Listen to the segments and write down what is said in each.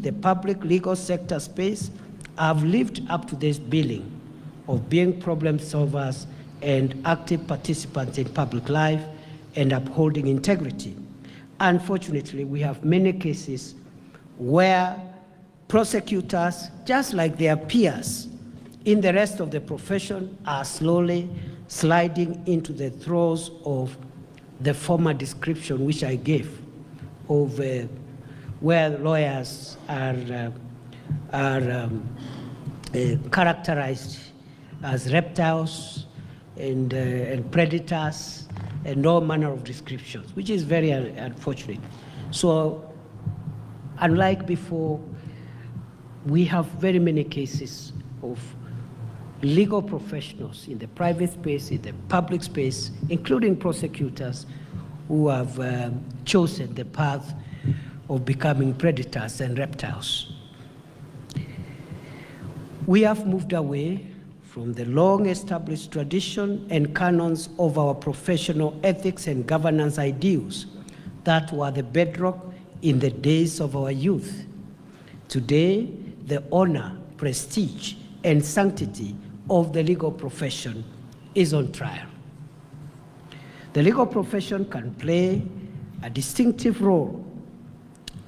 the public legal sector space have lived up to this billing of being problem solvers and active participants in public life and upholding integrity. Unfortunately, we have many cases where prosecutors, just like their peers in the rest of the profession, are slowly sliding into the throes of the former description which I gave of where lawyers are characterized as reptiles and predators and all manner of descriptions, which is very unfortunate. So unlike before, we have very many cases of legal professionals in the private space, in the public space, including prosecutors who have chosen the path of becoming predators and reptiles. We have moved away from the long-established tradition and canons of our professional ethics and governance ideals that were the bedrock in the days of our youth. Today, the honor, prestige, and sanctity of the legal profession is on trial. The legal profession can play a distinctive role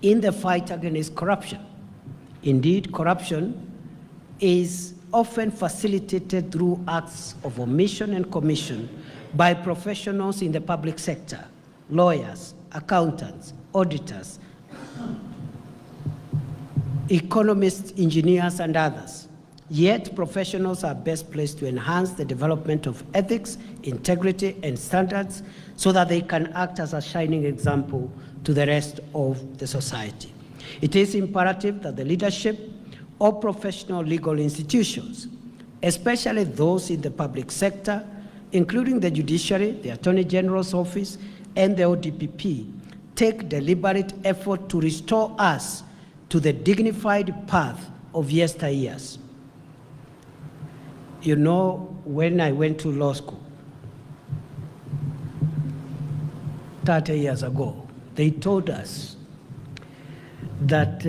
in the fight against corruption. Indeed, corruption is often facilitated through acts of omission and commission by professionals in the public sector, lawyers, accountants, auditors, economists, engineers, and others. Yet, professionals are best placed to enhance the development of ethics, integrity, and standards so that they can act as a shining example to the rest of the society. It is imperative that the leadership of professional legal institutions, especially those in the public sector, including the judiciary, the Attorney General's office, and the ODPP, take deliberate effort to restore us to the dignified path of yesteryears. You know, when I went to law school 30 years ago, they told us that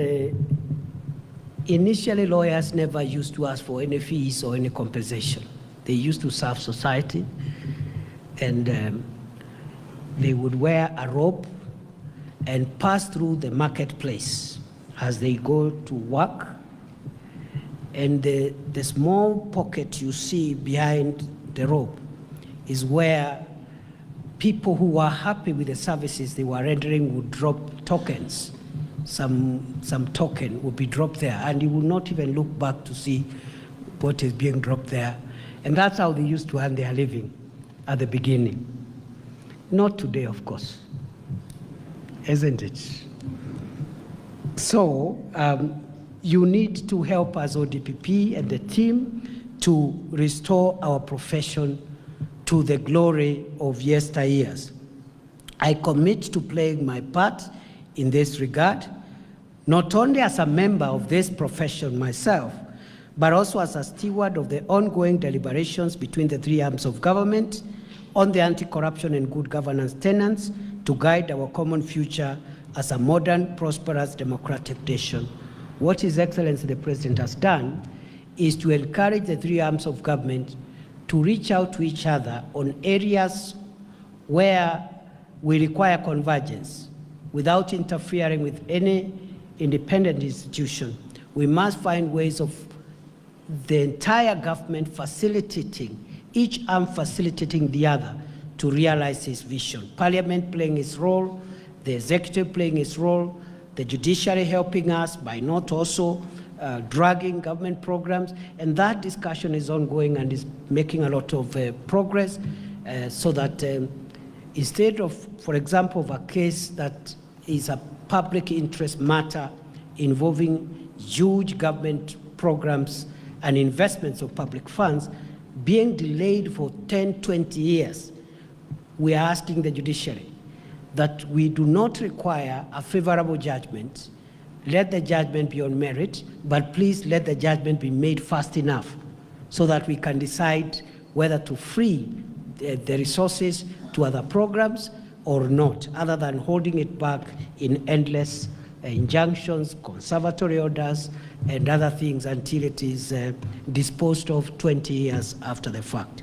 initially lawyers never used to ask for any fees or any compensation. They used to serve society, and they would wear a robe and pass through the marketplace as they go to work. And the small pocket you see behind the robe is where people who were happy with the services they were rendering would drop tokens. Some token would be dropped there, and you will not even look back to see what is being dropped there. And that's how they used to earn their living at the beginning. Not today, of course, isn't it? So you need to help us, ODPP and the team, to restore our profession to the glory of yesteryears. I commit to playing my part in this regard, not only as a member of this profession myself, but also as a steward of the ongoing deliberations between the three arms of government on the anti-corruption and good governance tenets to guide our common future as a modern, prosperous, democratic nation. What His Excellency the President has done is to encourage the three arms of government to reach out to each other on areas where we require convergence without interfering with any independent institution. We must find ways of the entire government facilitating, each arm facilitating the other to realize its vision. Parliament playing its role, the executive playing its role, the judiciary helping us by not also dragging government programs, and that discussion is ongoing and is making a lot of progress so that instead of, for example, of a case that is a public interest matter involving huge government programs and investments of public funds being delayed for 10, 20 years, we are asking the judiciary that we do not require a favorable judgment. Let the judgment be on merit, but please let the judgment be made fast enough so that we can decide whether to free the resources to other programs or not, other than holding it back in endless injunctions, conservatory orders, and other things until it is disposed of 20 years after the fact.